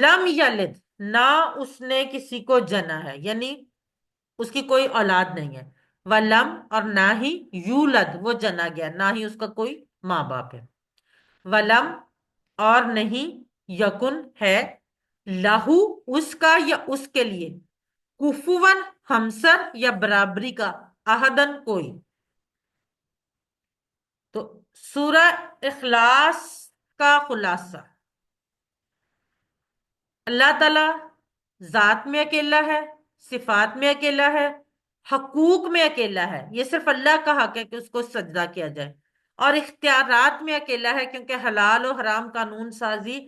Speaker 1: لم یلد، نہ اس نے کسی کو جنا ہے، یعنی اس کی کوئی اولاد نہیں ہے. ولم اور نہ ہی یولد، وہ جنا گیا، نہ ہی اس کا کوئی ماں باپ ہے. ولم اور نہیں، یکن ہے، لہو اس کا یا اس کے لیے، کفون ہمسر یا برابری کا، احدن کوئی. تو سورہ اخلاص کا خلاصہ، اللہ تعالی ذات میں اکیلا ہے، صفات میں اکیلا ہے، حقوق میں اکیلا ہے، یہ صرف اللہ کا حق ہے کہ اس کو سجدہ کیا جائے، اور اختیارات میں اکیلا ہے کیونکہ حلال و حرام قانون سازی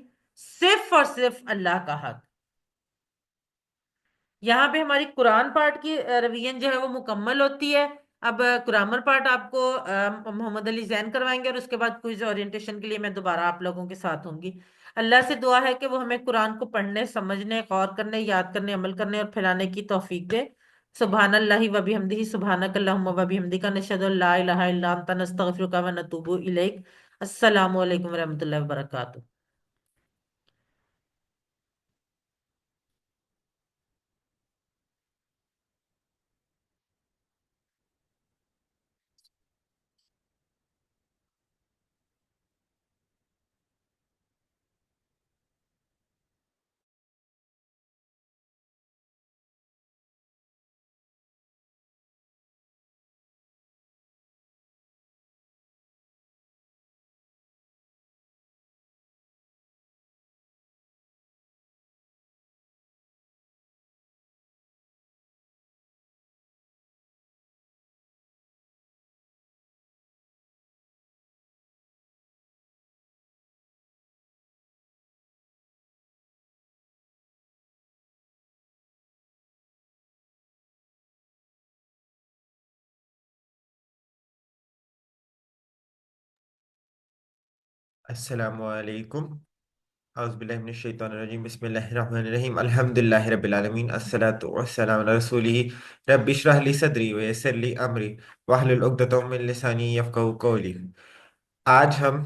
Speaker 1: صرف اور صرف اللہ کا حق. یہاں پہ ہماری قرآن پارٹ کی ریویژن جو ہے وہ مکمل ہوتی ہے. اب گرامر پارٹ آپ کو محمد علی زین کروائیں گے، اور اس کے بعد کوئز اورینٹیشن کے لیے میں دوبارہ آپ لوگوں کے ساتھ ہوں گی. اللہ سے دعا ہے کہ وہ ہمیں قرآن کو پڑھنے، سمجھنے، غور کرنے، یاد کرنے، عمل کرنے اور پھیلانے کی توفیق دے. سبحان اللہ و بحمدہ، سبحانک اللہم و بحمدک، نشہد ان لا الہ الا انت، نستغفرک و نتوب الیک. السلام علیکم ورحمۃ اللہ وبرکاتہ.
Speaker 7: السلام علیکم. اعوذ باللہ من الشیطان الرجیم. بسم اللہ الرحمن الرحیم. الحمدللہ رب العالمین، الصلاۃ والسلام علی رسولہ. رب اشرح لی صدری ویسر لی امری واحلل عقدۃ من لسانی یفقہوا قولی. آج ہم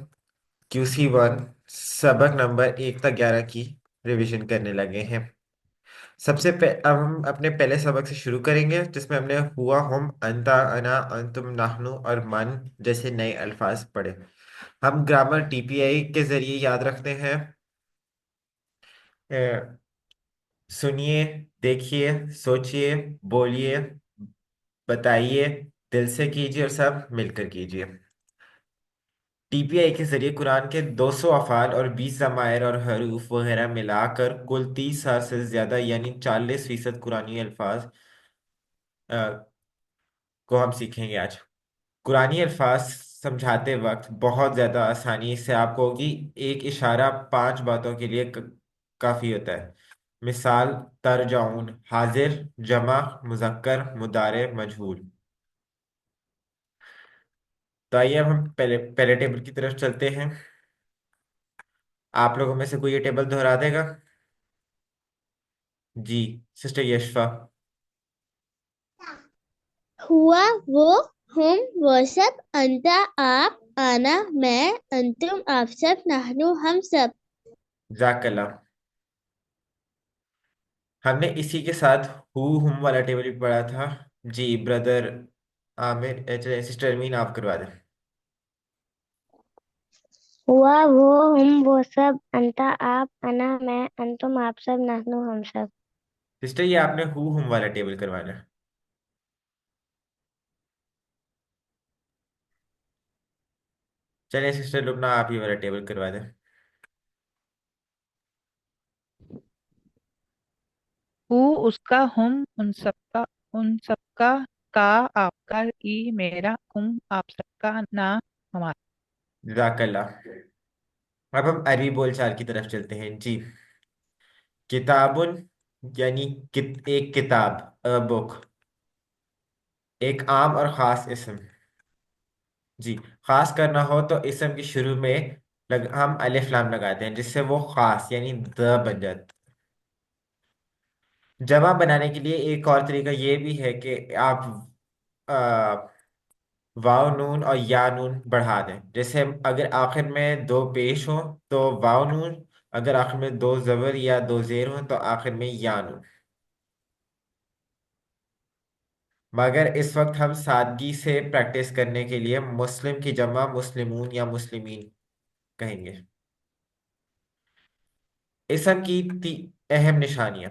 Speaker 7: QC1 سبق نمبر 1 تا 11 کی ریویژن کرنے لگے ہیں. اب ہم اپنے پہلے سبق سے شروع کریں گے، جس میں ہم نے ہوا، ہم، انتا، انا، انتم، نحنو اور من جیسے نئے الفاظ پڑھے. ہم گرامر TPI کے ذریعے یاد رکھتے ہیں. سنیے، دیکھیے، سوچیے، بولیے، بتائیے، دل سے کیجیے اور سب مل کر کیجیے. TPI کے ذریعے قرآن کے 200 افعال اور 20 ضمائر اور حروف وغیرہ ملا کر کل 30,000 سے زیادہ یعنی 40% قرآنی الفاظ کو ہم سیکھیں گے آج. قرآنی الفاظ سمجھاتے وقت بہت زیادہ آسانی سے آپ کو ہوگی. ایک اشارہ 5 باتوں کے لیے کافی ہوتا ہے. مثال ترجعون حاضر جمع مذکر مضارع مجہول. تو آئیے اب ہم پہلے ٹیبل کی طرف چلتے ہیں. آپ لوگوں میں سے کوئی یہ ٹیبل دہرا دے گا؟ جی سسٹر یشفا.
Speaker 4: ہوا وہ ہم وہ سب انتا آپ آنا میں انتم آپ سب نحنو ہم سب.
Speaker 7: جزاک اللہ. ہم نے اسی کے ساتھ ہم والا ٹیبل بھی پڑھا تھا. جی بردر عامر سسٹر امین آپ کروا دیں.
Speaker 8: ہوا وہ ہم وہ سب انتا آپ انا میں انتم آپ سب نحنو ہم سب.
Speaker 7: سسٹر یہ آپ نے ہم والا ٹیبل کروانا ہے. چلیں سسٹر لبنہ آپ ہی والا ٹیبل کروا دیں.
Speaker 9: اس کا ہم ان سب کا آپ کا ای میرا ہم آپ سب کا نا ہمارا.
Speaker 7: جزاک اللہ. اب ہم عربی بول چال کی طرف چلتے ہیں. جی کتابن یعنی ایک کتاب بک. ایک عام اور خاص اسم. جی خاص کرنا ہو تو اسم کی شروع میں ہم الف لام لگاتے ہیں جس سے وہ خاص یعنی بن جاتا. جمع بنانے کے لیے ایک اور طریقہ یہ بھی ہے کہ آپ واو نون اور یا نون بڑھا دیں. جیسے اگر آخر میں دو پیش ہوں تو واو نون، اگر آخر میں دو زبر یا دو زیر ہوں تو آخر میں یا نون. مگر اس وقت ہم سادگی سے پریکٹس کرنے کے لیے مسلم کی جمع مسلمون یا مسلمین کہیں گے. اسم کی اہم نشانیاں: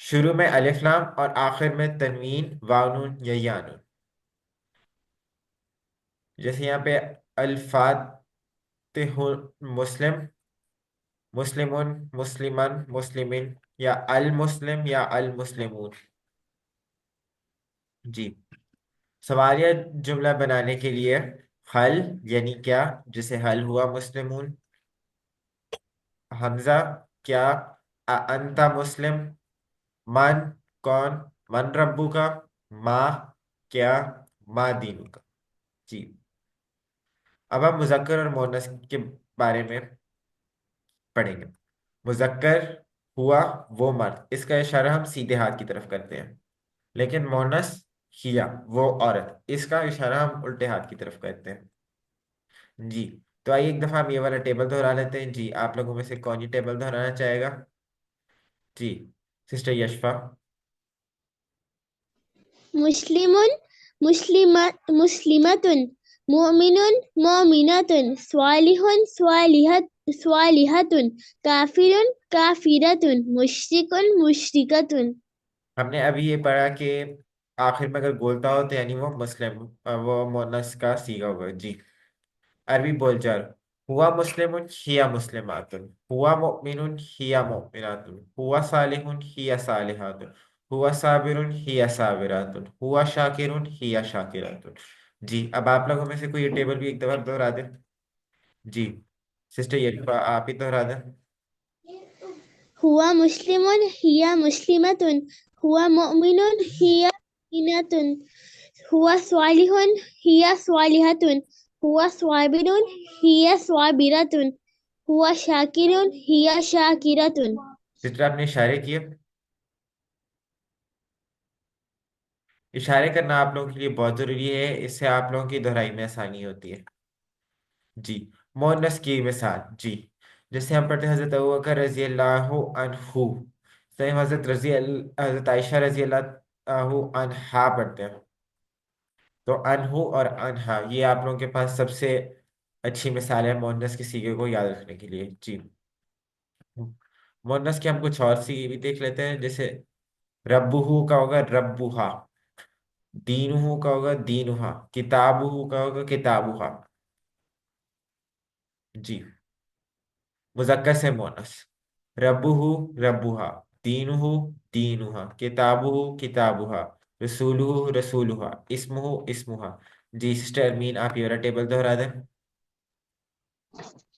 Speaker 7: شروع میں الف لام اور آخر میں تنوین واو نون یا یا نون. جیسے یہاں پہ الفاتح مسلم، مسلمن مسلمن مسلمین، یا المسلم یا المسلمون. جی سوالیہ جملہ بنانے کے لیے حل یعنی کیا، جسے حل ہوا مسلمون. حمزہ کیا، انت مسلم. من کون، من ربو کا. ما کیا، ما دینو کا. جی اب ہم مذکر اور مؤنث کے بارے میں پڑھیں گے. مذکر ہوا وہ مرد، اس کا اشارہ ہم سیدھے ہاتھ کی طرف کرتے ہیں. لیکن مؤنث ہیا وہ عورت، اس کا اشارہ ہم الٹے ہاتھ کی طرف کرتے ہیں. جی تو آئیے ایک دفعہ ہم یہ والا ٹیبل دہرا لیتے ہیں. جی آپ لوگوں میں سے کون یہ ٹیبل دہرانا چاہے گا؟ جی سسٹر یشفا.
Speaker 4: مسلمون مسلمتن مؤمنون مؤمناتن صالحون صالحاتن کافرون کافراتن مشرکون مشرکاتن.
Speaker 7: ہم نے ابھی یہ پڑھا کہ آخر میں اگر بولتا ہو تو یعنی وہ مسلم وہ مؤنث کا صیغہ ہوگا. جی عربی بول چال: ہوا مسلم ہیا مسلمات، ہوا مؤمن ہیا مؤمنات، ہوا صالح ہیا صالحات، ہوا صابر ہیا صابرات، ہوا شاکر ہیا شاکرات. جی اب آپ لوگوں میں سے کوئی یہ ٹیبل بھی ایک دفعہ دہرا دیں. جی سسٹر یلفا آپ ہی دہرا دیں.
Speaker 4: ہوا مسلمون ہیا مسلمتن ہوا مؤمنون ہیا مؤمناتن ہوا صالحون ہیا صالحاتن ہوا صابرون ہیا صابراتن ہوا شاکرون ہیا شاکراتن.
Speaker 7: سسٹر آپ نے اشارے کیے. اشارے کرنا آپ لوگوں کے لیے بہت ضروری ہے، اس سے آپ لوگوں کی دہرائی میں آسانی ہوتی ہے. جی مؤنث کی مثال. جی جیسے ہم پڑھتے ہیں حضرت ابوبکر رضی اللہ عنہ، سیم حضرت عائشہ رضی اللہ عنہا پڑھتے ہیں. تو انہو اور انہا یہ آپ لوگوں کے پاس سب سے اچھی مثال ہے مؤنث کے صیغے کو یاد رکھنے کے لیے. جی مؤنث کے ہم کچھ اور صیغے بھی دیکھ لیتے ہیں. جیسے ربہو کا ہوگا ربہا، دینہو کا ہوگا دینہا، کتابہو کا ہوگا کتابہا. جی مذکر سے مؤنث: ربہو ربہا، دینہو دینہا، کتابہو کتابہا، رسولہو رسولہا، اسمہو اسمہا. جی سسٹر ارمین آپ یہ والا ٹیبل دہرا دیں.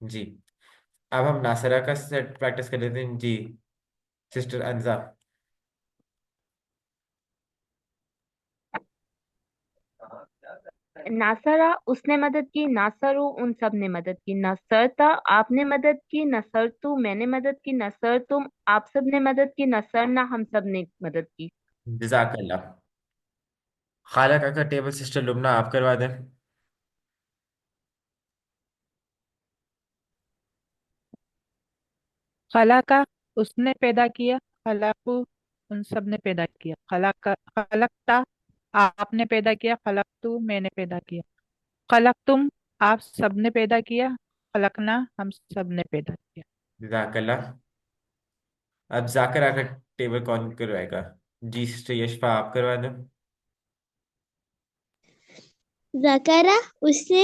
Speaker 7: جی اب ہم ناصرہ کا سیٹ پریکٹس کر لیتے ہیں. جی سسٹر انزا.
Speaker 5: ناصرہ اس نے مدد کی، ناصرو ان سب نے مدد کی، نصرتا آپ نے مدد کی، نصرتو میں نے مدد کی، نصر تم آپ سب نے مدد کی، نصرنا ہم سب نے مدد کی.
Speaker 7: جزاک اللہ. خالہ کا ٹیبل سسٹر لبنہ آپ کروا دیں.
Speaker 9: خلقہ اس نے پیدا کیا، خلقو ان سب نے پیدا کیا، خلقتا آپ نے پیدا کیا، خلقتو میں نے پیدا کیا، خلقتم آپ سب نے پیدا کیا، خلقنا ہم سب نے پیدا کیا.
Speaker 7: جزاک اللہ. اب ذاکرہ کا ٹیبل کون کروائے گا؟ جی سسٹر یشفا آپ کروا دیں.
Speaker 4: ذکرہ اس نے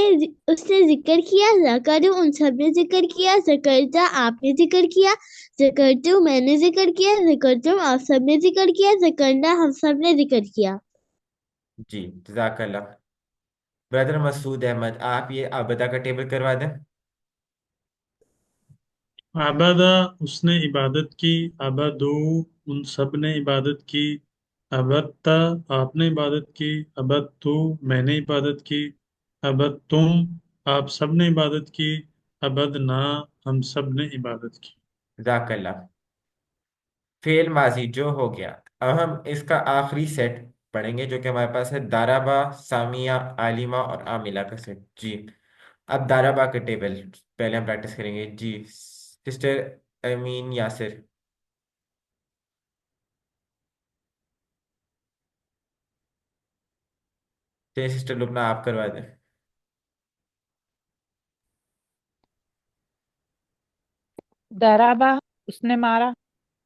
Speaker 4: ذکر کیا، ذکر ان سب نے ذکر کیا، ذکرتا آپ نے ذکر کیا، ذکرتو میں نے ذکر کیا، ذکرتم آپ سب نے ذکر کیا، ذکرنا ہم سب نے ذکر کیا.
Speaker 7: جی جزاک اللہ. برادر مسعود احمد آپ یہ عابدہ کا ٹیبل کروا دیں.
Speaker 6: عبادہ اس نے عبادت کی، عبدو ان سب نے عبادت کی، عبدتا آپ نے عبادت کی، عبدتو میں نے عبادت کی، عبدتم آپ سب نے عبادت کی، عبدنا ہم سب نے عبادت کی.
Speaker 7: جزاک اللہ. فعل ماضی جو ہو گیا. اب ہم اس کا آخری سیٹ پڑھیں گے جو کہ ہمارے پاس ہے دارابا، سامیہ، عالمہ اور عاملہ کا سیٹ. جی اب دارابا کے ٹیبل پہلے ہم پریکٹس کریں گے. جی سسٹر امین یاسر. چلیے سسٹر لبنہ آپ کروا دیں.
Speaker 9: درابا اس نے مارا،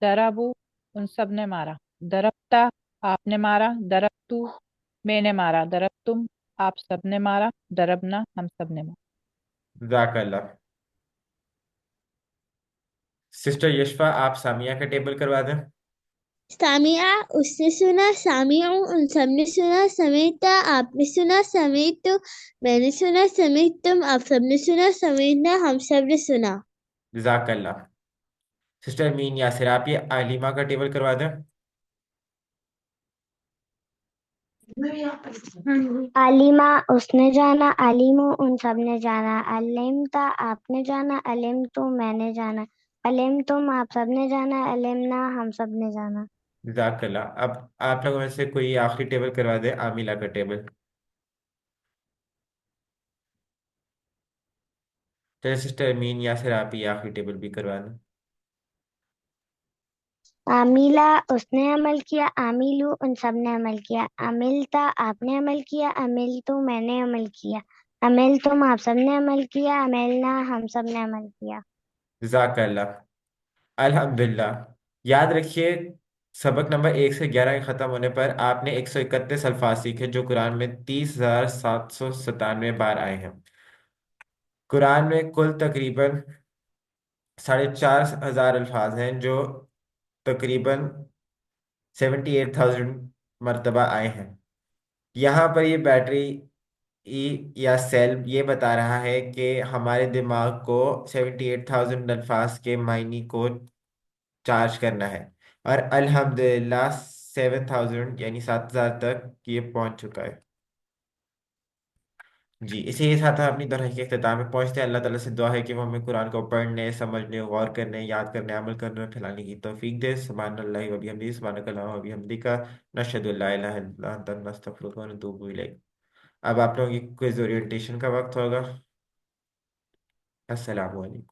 Speaker 9: درابو ان سب نے مارا، دربتا آپ نے مارا، دربتو میں نے مارا، دربتم آپ سب نے مارا، دربنا ہم سب نے مارا.
Speaker 7: جزاک اللہ. سسٹر یشفا آپ سامیہ کا ٹیبل کروا دیں.
Speaker 4: سامعہ اس نے سنا، سامعو ان سب نے سنا، سمیتا آپ نے سنا، سمیتو میں نے سنا، سمیتم آپ سب نے سنا، سمیتنا ہم سب نے سنا.
Speaker 7: جزاک اللہ. سسٹر امین یاسر آپ یہ عالمہ کا ٹیبل کروا دیں.
Speaker 8: علیمہ اس نے جانا، علیمو ان سب نے جانا، علمتا آپ نے جانا، علمتو میں نے جانا، علمتم آپ سب نے جانا، علمنا ہم سب نے جانا.
Speaker 7: جزاک اللہ. اب آپ لوگوں میں سے کوئی آخری ٹیبل کروا دے عاملہ کا ٹیبل. چلے سسٹر امین یاسر آپ یہ آخری ٹیبل بھی کروا دیں.
Speaker 8: عاملہ اس نے عمل کیا، عاملو ان سب نے عمل کیا، عملتا آپ نے عمل کیا، عملتو میں نے عمل کیا، عملتم آپ سب نے عمل کیا، عملنا ہم سب نے عمل کیا.
Speaker 7: جزاک اللہ. الحمدللہ. یاد رکھیے سبق نمبر 1 سے 11 کے ختم ہونے پر آپ نے 131 الفاظ سیکھے جو قرآن میں 30,797 بار آئے ہیں. قرآن میں کل تقریباً 4,500 الفاظ ہیں جو تقریباً 78,000 مرتبہ آئے ہیں. یہاں پر یہ بیٹری یا سیل یہ بتا رہا ہے کہ ہمارے دماغ کو 78,000 الفاظ کے معنی کو چارج کرنا ہے اور الحمدللہ 7,000 یعنی 7,000 تک یہ پہنچ چکا ہے. جی اسی کے ساتھ ہم اپنی طرح کے اختتام میں پہنچتے ہیں. اللہ تعالیٰ سے دعا ہے کہ وہ ہمیں قرآن کو پڑھنے، سمجھنے، غور کرنے، یاد کرنے، عمل کرنے اور پھیلانے کی توفیق دے. سبحان اللہ و بحمدہ، سبحانک اللہم و بحمدک، نشہد ان لا الہ الا انت، نستغفرک و نتوب الیک. اب آپ لوگوں کی کوئز اورینٹیشن کا وقت ہوگا. السلام علیکم.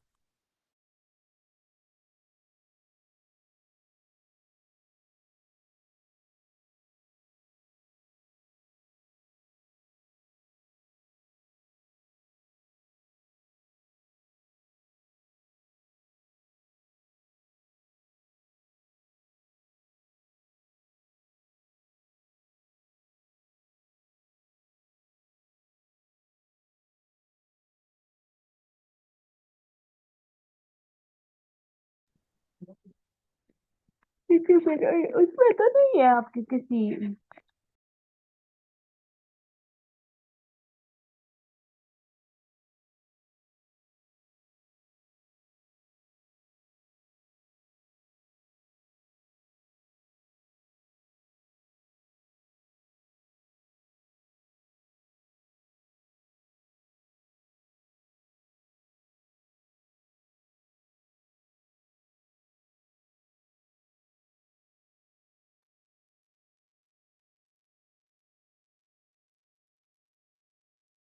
Speaker 5: اس میں تو نہیں ہے آپ کی کسی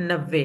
Speaker 1: 90।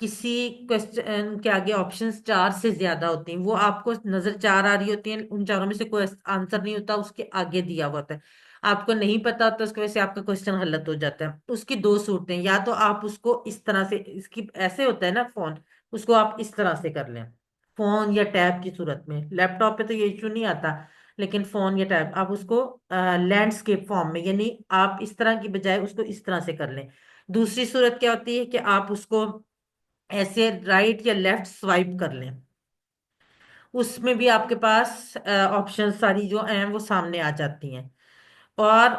Speaker 1: کسی کوشچن کے آگے آپشنز 4 سے زیادہ ہوتی ہیں، وہ آپ کو نظر 4 آ رہی ہوتی ہیں، ان چاروں میں سے کوئی آنسر نہیں ہوتا، اس کے آگے دیا ہوا ہوتا ہے، آپ کو نہیں پتا ہوتا، اس کی وجہ سے آپ کا کوشچن غلط ہو جاتا ہے۔ اس کی 2 صورتیں، یا تو آپ اس کو اس طرح سے، اس کی ایسے ہوتا ہے نا فون، اس کو آپ اس طرح سے کر لیں، فون یا ٹیب کی صورت میں۔ لیپ ٹاپ پہ تو یہ ایشو نہیں آتا، لیکن فون یا ٹیب آپ اس کو لینڈسکیپ فارم میں، یعنی آپ اس طرح کی بجائے اس کو اس طرح سے کر لیں۔ دوسری صورت کیا ہوتی ہے کہ آپ اس کو ایسے رائٹ یا لیفٹ سوائپ کر لیں، اس میں بھی آپ کے پاس آپشن ساری جو ہیں وہ سامنے آ جاتی ہیں۔ اور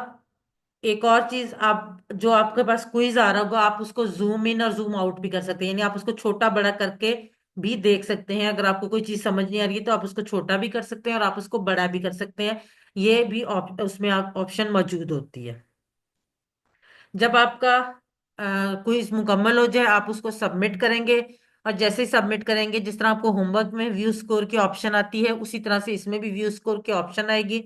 Speaker 1: ایک اور چیز، آپ جو آپ کے پاس کوئز آ رہا ہوگا، آپ اس کو زوم ان اور زوم آؤٹ بھی کر سکتے ہیں، یعنی آپ اس کو چھوٹا بڑا کر کے بھی دیکھ سکتے ہیں۔ اگر آپ کو کوئی چیز سمجھ نہیں آ رہی ہے تو آپ اس کو چھوٹا بھی کر سکتے ہیں اور آپ اس کو بڑا بھی کر سکتے ہیں، یہ بھی اس میں آپشن موجود ہوتی ہے۔ جب آپ کا کوئز مکمل ہو جائے، آپ اس کو سبمٹ کریں گے، اور جیسے ہی سبمٹ کریں گے، جس طرح آپ کو ہوم ورک میں ویو سکور کی آپشن آتی ہے، اسی طرح سے اس میں بھی ویو سکور کی آپشن آئے گی۔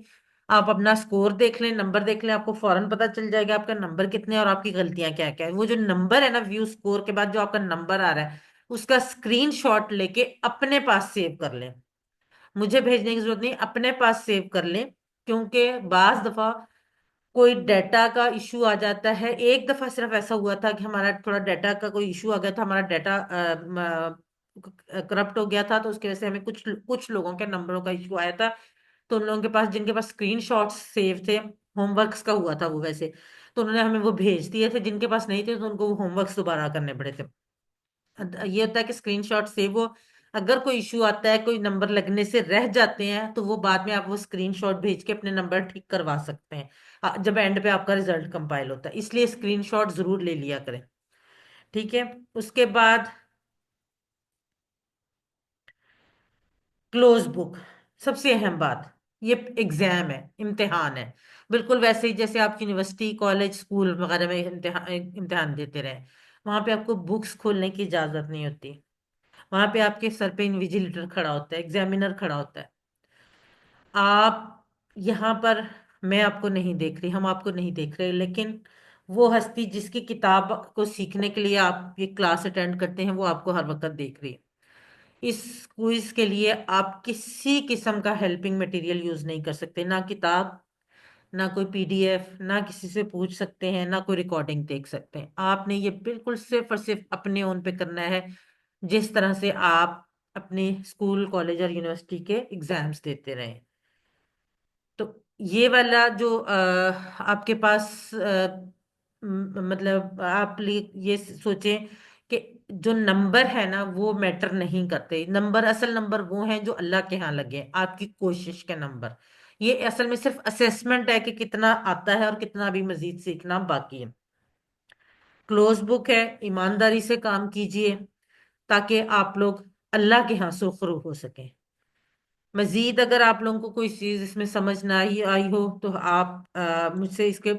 Speaker 1: آپ اپنا سکور دیکھ لیں، نمبر دیکھ لیں، آپ کو فوراً پتا چل جائے گا آپ کا نمبر کتنے اور آپ کی غلطیاں کیا کیا ہے۔ وہ جو نمبر ہے نا، ویو سکور کے بعد جو آپ کا نمبر آ رہا ہے، اس کا اسکرین شاٹ لے کے اپنے پاس سیو کر لیں، مجھے بھیجنے کی ضرورت نہیں، اپنے پاس سیو کر لیں، کیونکہ بعض دفعہ کوئی ڈیٹا کا ایشو آ جاتا ہے۔ ایک دفعہ صرف ایسا ہوا تھا کہ ہمارا تھوڑا ڈیٹا کا کوئی ایشو آ گیا تھا، ہمارا ڈیٹا کرپٹ ہو گیا تھا، تو اس کی وجہ سے ہمیں کچھ لوگوں کے نمبروں کا ایشو آیا تھا، تو ان لوگوں کے پاس جن کے پاس اسکرین شاٹس سیو تھے، ہوم ورکس کا ہوا تھا وہ ویسے، تو انہوں نے ہمیں وہ بھیج دیے تھے، جن کے پاس نہیں تھے تو ان کو وہ ہوم ورکس دوبارہ کرنے پڑے تھے۔ یہ ہوتا ہے کہ اسکرین شاٹ سیو ہو، اگر کوئی ایشو آتا ہے، کوئی نمبر لگنے سے رہ جاتے ہیں، تو وہ بعد میں آپ وہ اسکرین شاٹ بھیج کے اپنے نمبر ٹھیک کروا سکتے ہیں جب اینڈ پہ آپ کا ریزلٹ کمپائل ہوتا ہے۔ اس لیے اسکرین شاٹ ضرور لے لیا کریں، ٹھیک ہے۔ اس کے بعد کلوز بک، سب سے اہم بات، یہ ایگزام ہے، امتحان ہے، بالکل ویسے ہی جیسے آپ یونیورسٹی، کالج، اسکول وغیرہ میں امتحان دیتے رہے، وہاں پہ آپ کو بکس کھولنے کی اجازت نہیں ہوتی، وہاں پہ آپ کے سر پہ انویجیلیٹر کھڑا ہوتا ہے، ایگزامینر کھڑا ہوتا ہے۔ آپ یہاں پر، میں آپ کو نہیں دیکھ رہی، ہم آپ کو نہیں دیکھ رہے، لیکن وہ ہستی جس کی کتاب کو سیکھنے کے لیے آپ یہ کلاس اٹینڈ کرتے ہیں، وہ آپ کو ہر وقت دیکھ رہی ہے۔ اس کوئز کے لیے آپ کسی قسم کا ہیلپنگ مٹیریل یوز نہیں کر سکتے، نہ کتاب، نہ کوئی پی ڈی ایف، نہ کسی سے پوچھ سکتے ہیں، نہ کوئی ریکارڈنگ دیکھ سکتے ہیں۔ آپ نے یہ بالکل صرف اور صرف اپنے اون پہ کرنا ہے، جس طرح سے آپ اپنے اسکول، کالج اور یونیورسٹی کے ایگزامز دیتے رہیں۔ تو یہ والا جو آپ کے پاس مطلب آپ یہ سوچیں کہ جو نمبر ہے نا وہ میٹر نہیں کرتے، نمبر، اصل نمبر وہ ہیں جو اللہ کے ہاں لگے، آپ کی کوشش کے نمبر۔ یہ اصل میں صرف اسیسمنٹ ہے کہ کتنا آتا ہے اور کتنا بھی مزید سیکھنا باقی ہے۔ کلوز بک ہے، ایمانداری سے کام کیجئے تاکہ آپ لوگ اللہ کے ہاں سرخرو ہو سکیں۔ مزید اگر آپ لوگوں کو کوئی چیز اس میں سمجھ نہ آئی ہو تو آپ مجھ سے اس کے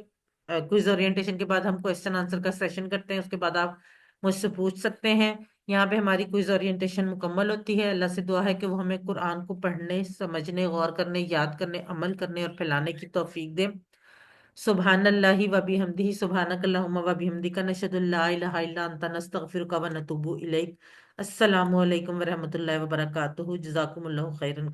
Speaker 1: کوئز اورینٹیشن کے بعد ہم کوسچن آنسر کا سیشن کرتے ہیں، اس کے بعد آپ مجھ سے پوچھ سکتے ہیں۔ یہاں پہ ہماری کوئز اورینٹیشن مکمل ہوتی ہے۔ اللہ سے دعا ہے کہ وہ ہمیں قرآن کو پڑھنے، سمجھنے، غور کرنے، یاد کرنے، عمل کرنے اور پھیلانے کی توفیق دے۔ سبحان اللہ و بحمدہ، سبحانک اللہم و بحمدک، نشہد ان لا الہ الا انت، نستغفرک و نتوب الیک۔ السلام علیکم ورحمۃ اللہ وبرکاتہ، جزاکم اللہ خیرا۔